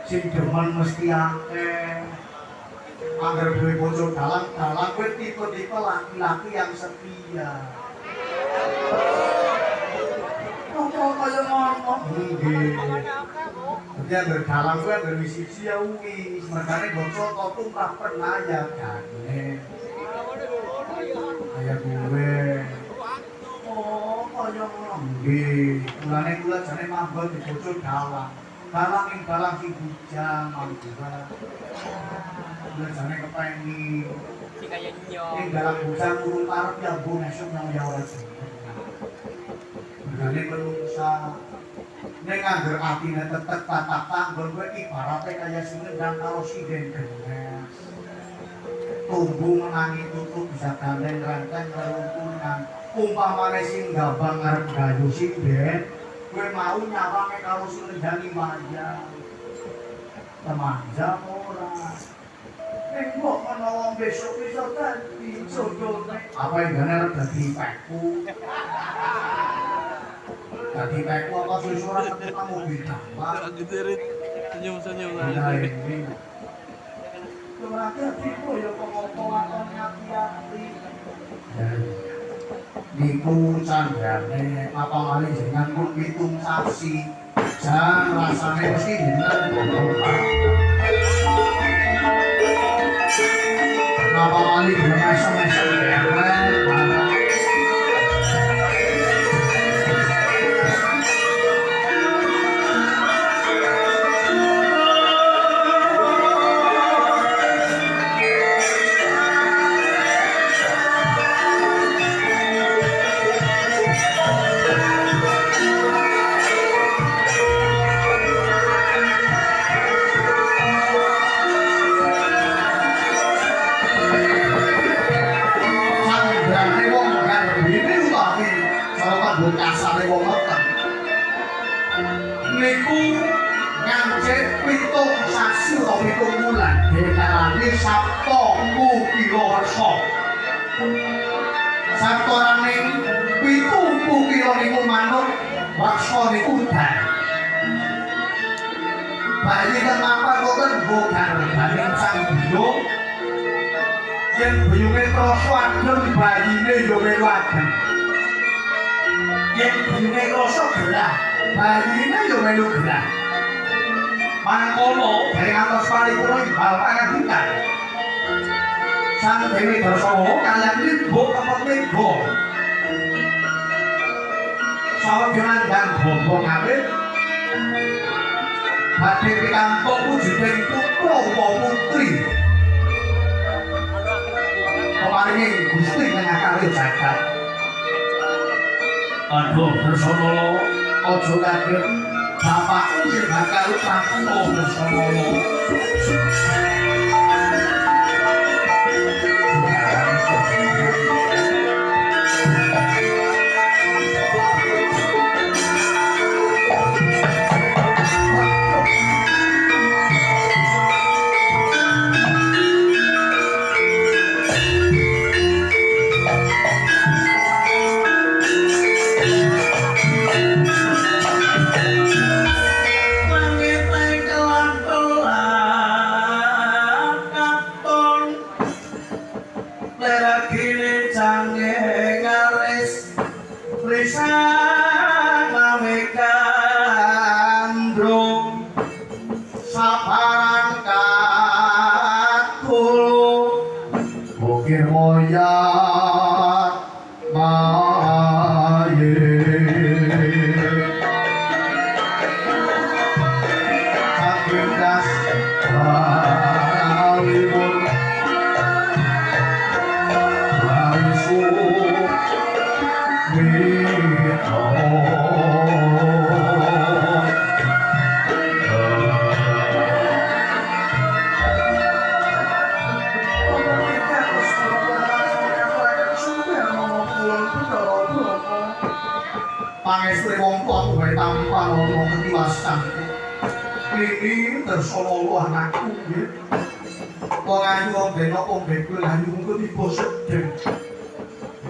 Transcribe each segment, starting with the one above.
sing demen mesti akeh. Angger duwe bojo dalang kowe tipe-tipe laki-laki yang setia. Kok kaya ngono? Nggih. Dadi angger dalang kowe angger wis siji ya wis, mergane bojo kok ora pernah ya gane. Kaya gue. Oh, kaya ngono. Nggih, mulane kula jane mambon di bojo dalang. Dalang ing dalang sing bujang mangga. Kula jane kepengin sing kaya nyong. ing dalang bujang urung parep ya mbok esuk nang ya ora jeneng. Mergane menungsa ning angger atine tetek tatak tanggon kowe ibarate kaya sing ngendang karo sinden genes. Tumbuh menangi tutup bisa gandeng renteng relungkungan. Umpamane sing gabang ngarep gayu sinden, kowe mau nyawange karo sing ngendani manja. Temanja ora. Ning kok menawa besok bisa dadi jodone. Apa enggane arep dadi pekku? Dadi pekku apa susu ora ketemu mobil dampar. Gederit senyum-senyum Nah, lagi. ini. Berarti hatiku ya pengopo atau hati-hati. Niku canggane apa malih jenengan pun pitung sasi. Jan rasane mesti jenengan apa malih belum esok-esok kasane wong meken niku ngancet pitung sasi utawa pitung wulan diarani Sabta Kukirawarsa. Satorane pitung kukira niku manuk, warsa niku udan. Bayi kang mapan boten bogar baning sang biyung. Yen biyunge krasa adem bayine yo melu adem. Yen biyunge krasa gerah, bayine yo melu gerah. Mangkono bareng antos paripurna imbal pangandikan. Sang Dewi Darsawa kaliyan Limbo Kepet Mega. Sawadya nandhang bombong awit badhe pikantuk wujuding putra utawa putri. Paring Gusti ngakali jagat. Aduh Darsanala aja kaget. Bapakku sing bakal prakuno Darsanala. Pangestri wong tuaku bae tampan ana ketiwasan. Ini Darsanala anakku nggih. Wong ayu wong beno wong bekul ayu mung tiba sedeng.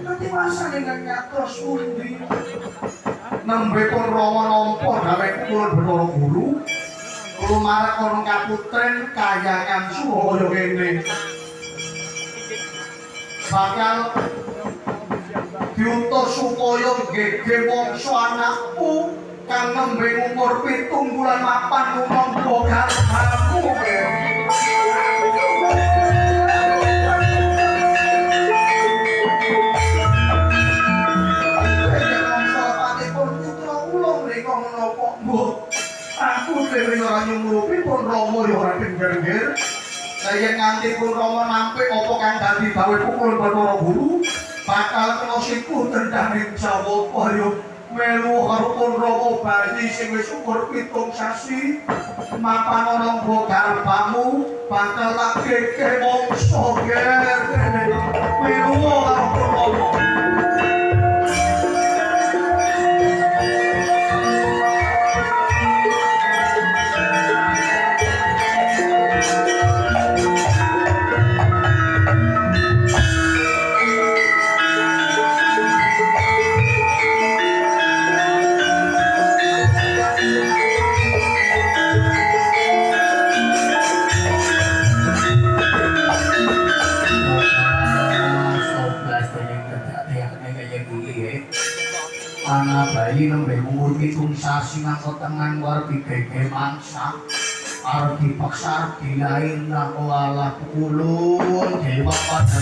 Ketiwasan ingkang ngatos pundi? Nembe pun rawa nampa gawe kul Bathara Guru. lumarak kono kaputren kayangan Suraya kene bakal diutus supaya gege mangsa anakku kang nembe umur 7 bulan mapan minangka garbamu. Aku dhewe ora nyumurupi pun Rama ya ora denger-denger. Saya nganti pun Rama nampik apa kang dadi gawe pukul Bathara Guru bakal kena siku tendhaning Jawata ya melu karo pun Rama bayi sing wis umur 7 sasi mapan ana garbamu bakal tak gegeh mangsa ger melu karo pun Rama. Anak bayi nembe umur 7 sasi nang tengan war digege mangsa arep dipaksa arep dilain nang olah kulun dewa pada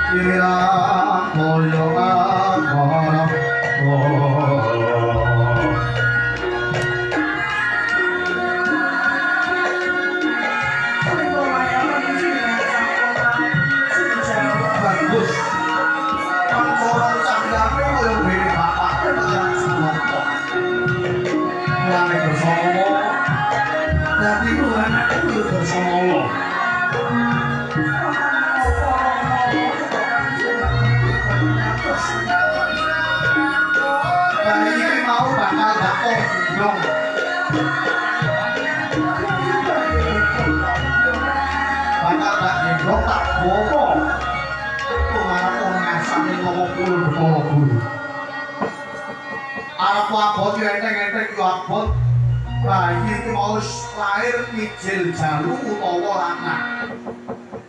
Irang koyo akara bagus pangkoran candame koyo bene bapake kaya Sunoto mulane bersama dadi ku anakku yo bersama ini mau bakal dapat dong bakal tak gendong tak bobo itu marah orang ngasani ngomong puluh berkolo guru Arab wabot enteng-enteng itu abot bayi itu mau lahir mijil jalu utawa lanang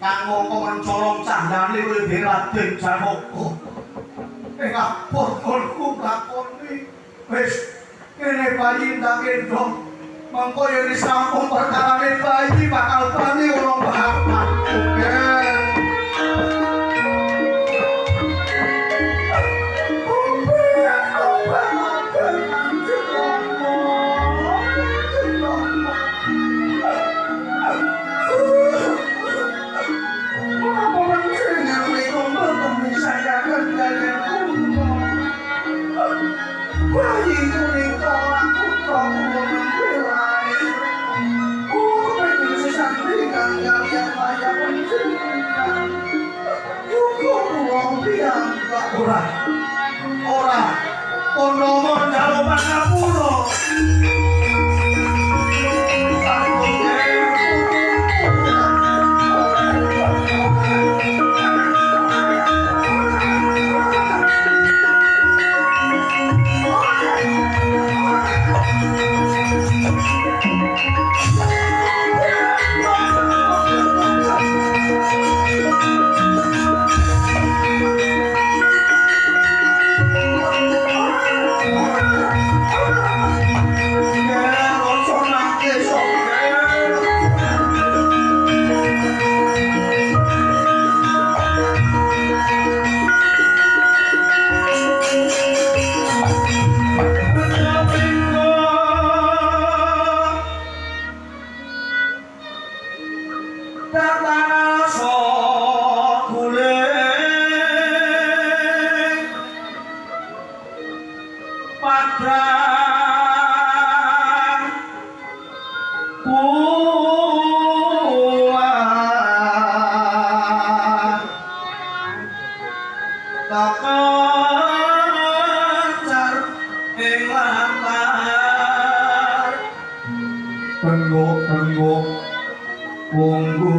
kang ngomong mencolong cahdane kuwi dhewe Raden Janaka ngapun kolku lakoni wis kene bayi ndak gendong mengko yen disampung perkarane bayi bakal bali ora bapak bayi kuning tolak putra kuning belai pengen sesantrikan kalian layak pencinta hukum uang biang gak ora ponomo jalo pangapuno Tenggok wonggo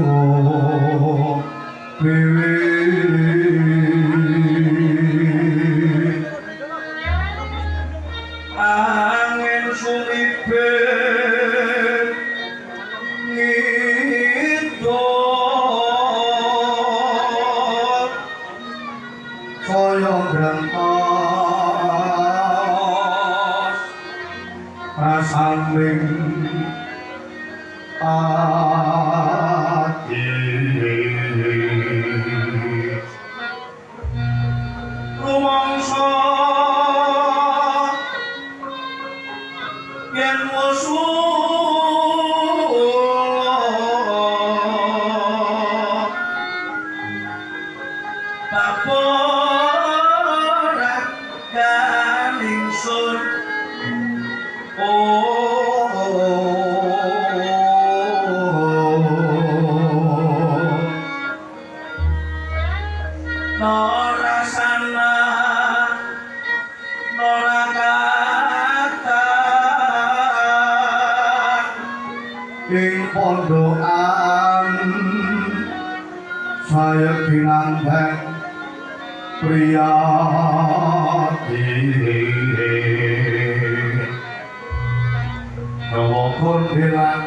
dhewe angin suripe ngidul kaya grantos rasaning ati rumangsa yen musuh baporak kaningsun Norasana Norakatan ing pondokan saya pinanggeng priyati Nawa kondilan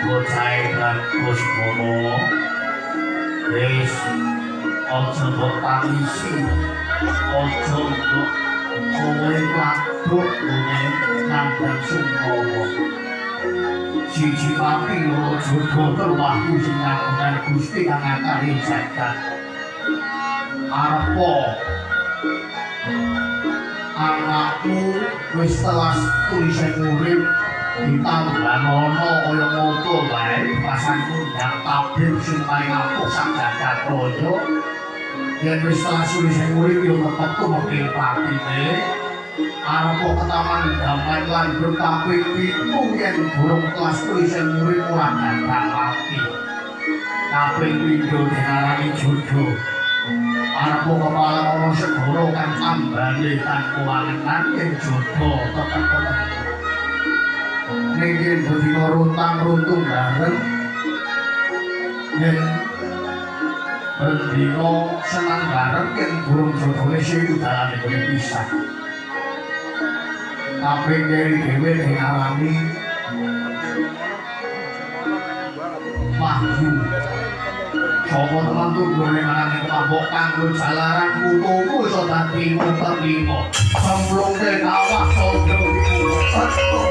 bocah bagus bomo wis aja mbok tangisi aja mbok kowe waduk ngene nandang sumawa siji pati loro jodoh terwahyu sing ngagungan Gusti kang akali jagat arepa anakmu wis telas tulisan urip ditambah ana kaya ngopo wae pasanku ndang tabir sing paling apik sak jagat raya yen wis telas tulisan urip yo metu mekil patine arepa ketaman damai lan berkaping pitu yen durung telas tulisan urip ora dadak mati kaping pindho diarani jodoh arepa kepala ana segara kang ambane tanpa wangenan yen jodoh tetep ning yen dina runtang-runtung bareng yen bendina senang bareng yen durung jodohe sing dalane kuwi pisah kaping dhewe diarani wahyu sapa teman tuh boleh marani kelompok kanggo jalaran kutuku iso dadi muterlimo semplungke kawah condro iku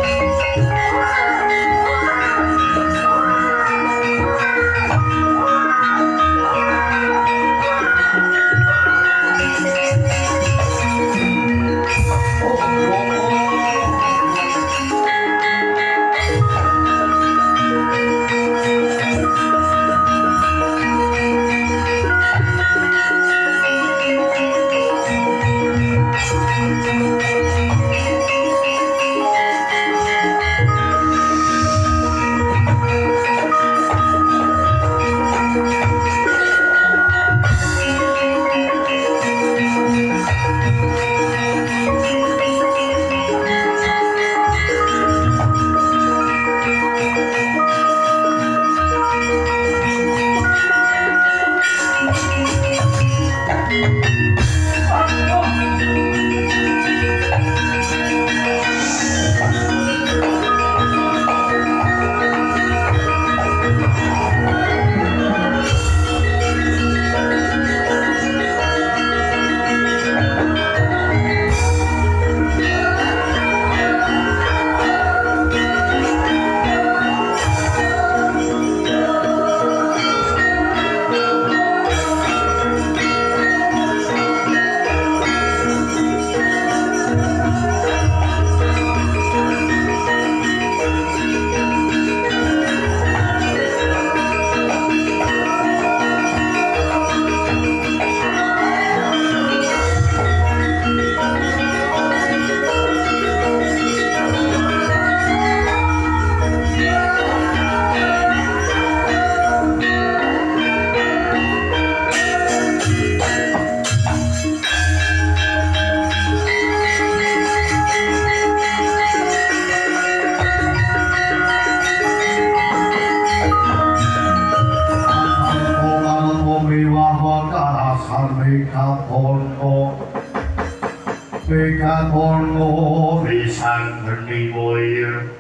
Pekapono pisang geni moir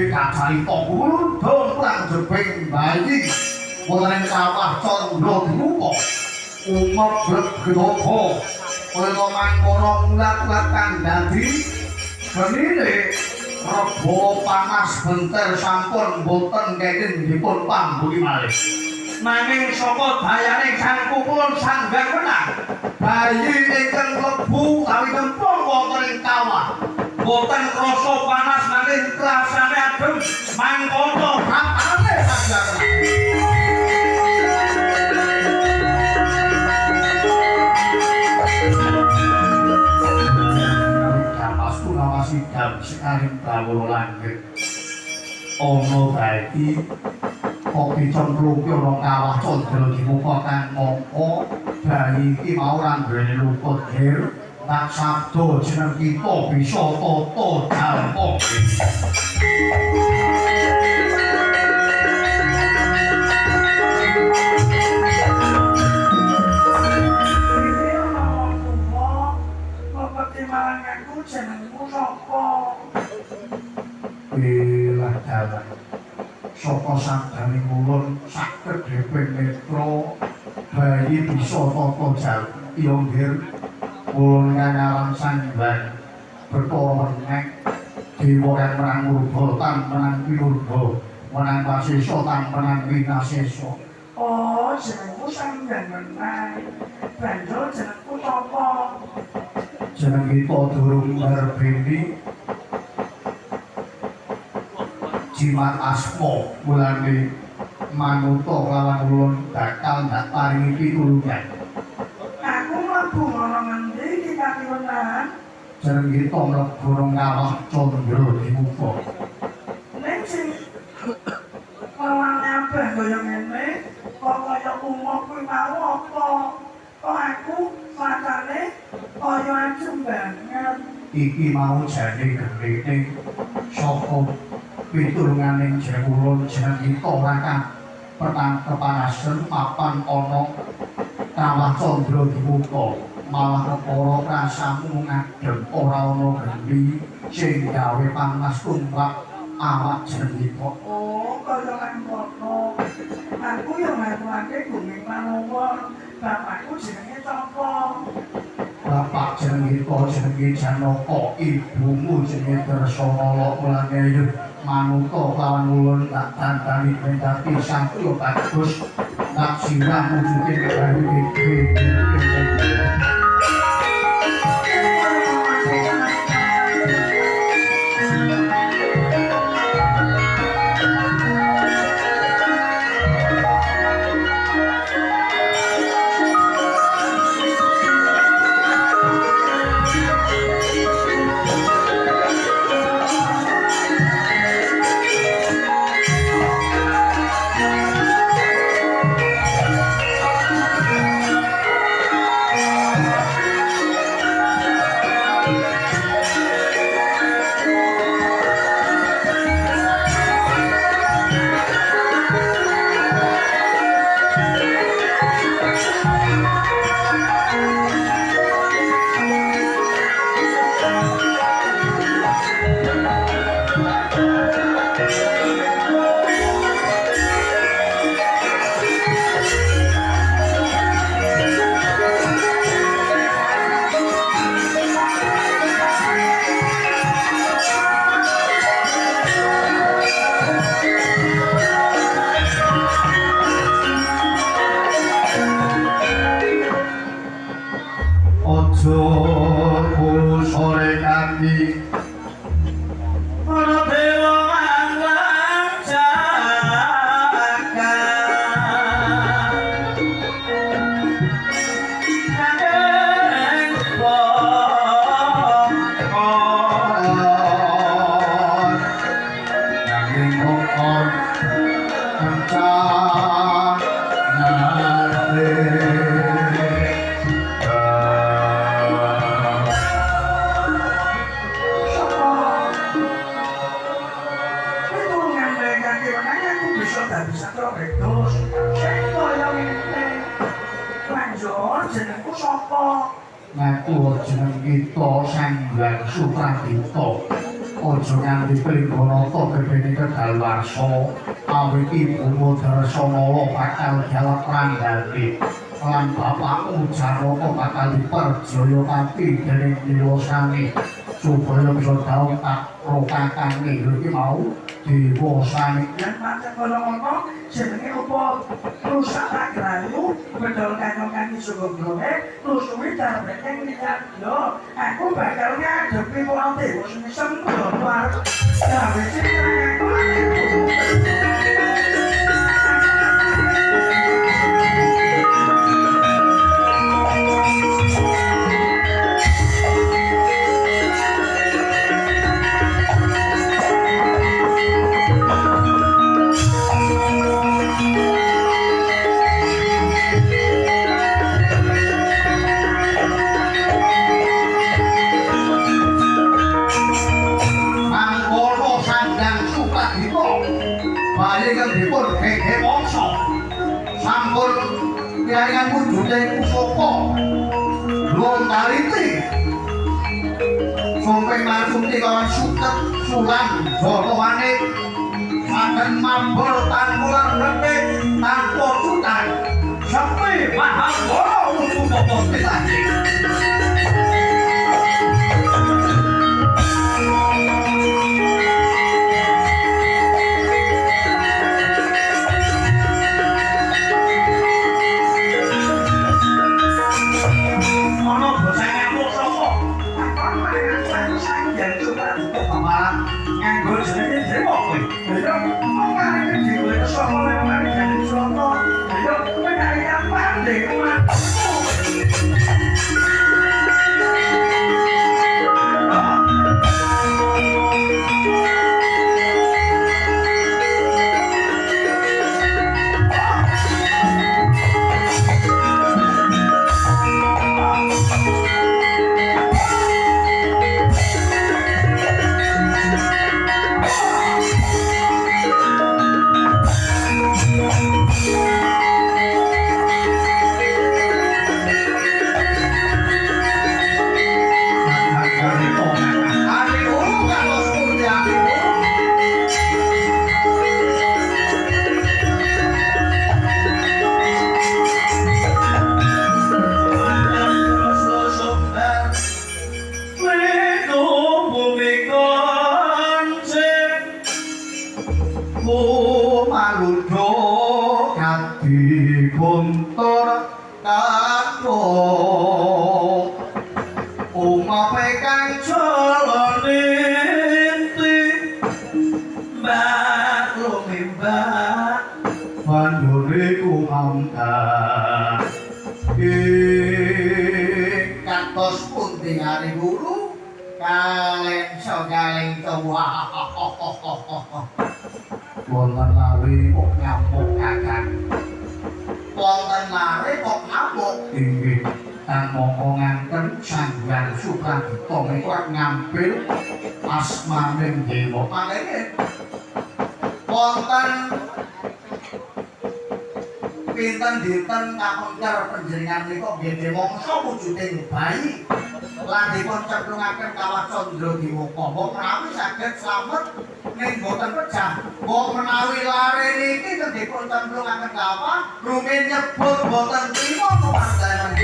kacarita guludung perang jeping bayi wonten kawah condro dimuka umur bergedoko kaya mangkono ulat-ulat kang dadi genine rebo panas benter sampun boten kenging dipun pambuli malih nanging saka dayane sang kukulun sanggang menang bayi ingkang mlebu kawi tempung wonten ing kawah boten krasa panas nanging rasane adem mangkono rapane sanjangan kapasku ngawasi dam sekaring bawuh langit ana bayi kopi cemplung ki ana kawah condro dimuka kang mongko bayi iki mau ranggane luput hir tak sabdo jeneng kita bisa tata dampo jenengmu sapa? Bilah dalan saka sandane mulun saged diping netra bayi bisa tata jaluk yonggir mulun kanyaran sanggan berkara meneng dewa kang menang murba tan menang pinurba menang pasisa tan menang winasesa. Oh, jenengku sanggan menang. Banjur jenengku sapa? Jeneng kita durung berbeni jimat asma mulane manuta lawan ulun bakal ndak paringi pitulungan. Aku mlebu ana ngendi iki katiwenan? Jeneng kita mlebu nang kawah Candra Dimuka. Ning sing lawane abah kaya ngene, kok kaya umur kuwi mau apa? Kok aku matane kaya ajeng banget. Iki mau jane gendhene saka pitulunganing jeneng ulun jeneng kita rakah petang kepanasen papan ana kawah Candra Dimuka. Malah kepara rasamu ngadeg ora ana gendi sing gawe panas tumrap awak jeneng kita. Oh, kaya mengkono. Aku yo ngaturake guming panuwun. Bapakku jenenge sapa? Bapak jeneng kita jenenge Janaka, ibumu jenenge Darsanala. Mulane yo manuta lawan ulun tak tandani ben dadi satu yo bagus. Tak sirah wujude karo iki. Ojo kulo sore kaki ana dewa manglang jagat kangen wong nanging mongkon kencang nate. Jenengku sapa? Ngaku jeneng kita Sanghyang Supradita. Aja nganti Pringganata gedene kedaluwarsa awit ibumu Darsanala bakal jalak ranggati lan bapakmu Janaka bakal diperjaya pati dening diwasani supaya bisa tau tak rokakange iki mau diwasani. Yen pancen kaya ngono, jenenge apa? Rusak ragrayu, bedol kanyong-kanyi sugeng-genge, nusuwi darbeke nglihat. Lho, aku bakal ngadepi wong dewa sing sempurna. Gawe cinta aku. dipun gege mongso sampun piyayan wujuding pusaka lontariti sampai marsuti kawan suket sulan jotowane akan mambol tangulang ngerti tanpa cutan sepi mahambolo untuk bobot lagi. Kantos pundi hari guru kalen sogaling tua wonten lawi kok nyamuk kakang wonten lare kok nyamuk inggih kang mongko nganten Sanghyang Suprabita menika ngambil asmaning dewa pangeran wonten pinten dinten kapengker panjenengan menika nggih mangsa wujuding bayi lan dipun cemplungaken kawat candra diwakama menawi saged slamet ning boten pejah kok menawi lare niki dipun cemplungaken kawat rumin nyebut boten trima kepanjenengan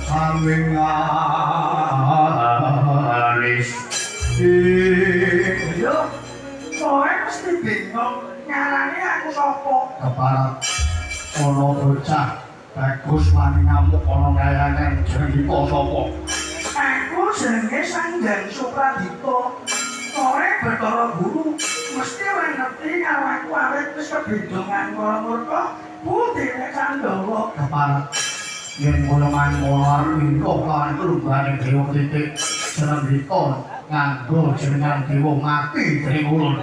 Saming alis yo kowe mesti bingung ngarani aku sapa keparat ana bocah bagus wani ngamuk ana kayangan jenenge sapa aku jenenge Sanghyang Suprabita kowe Bathara Guru mesti ora ngerti karo aku awit wis kebidongan kala murka putine Candhawa keparat yen golongan molar ingkang lan kelungganing dewa titik jeneng Rita nganggo jenengan dewa mati dening ulun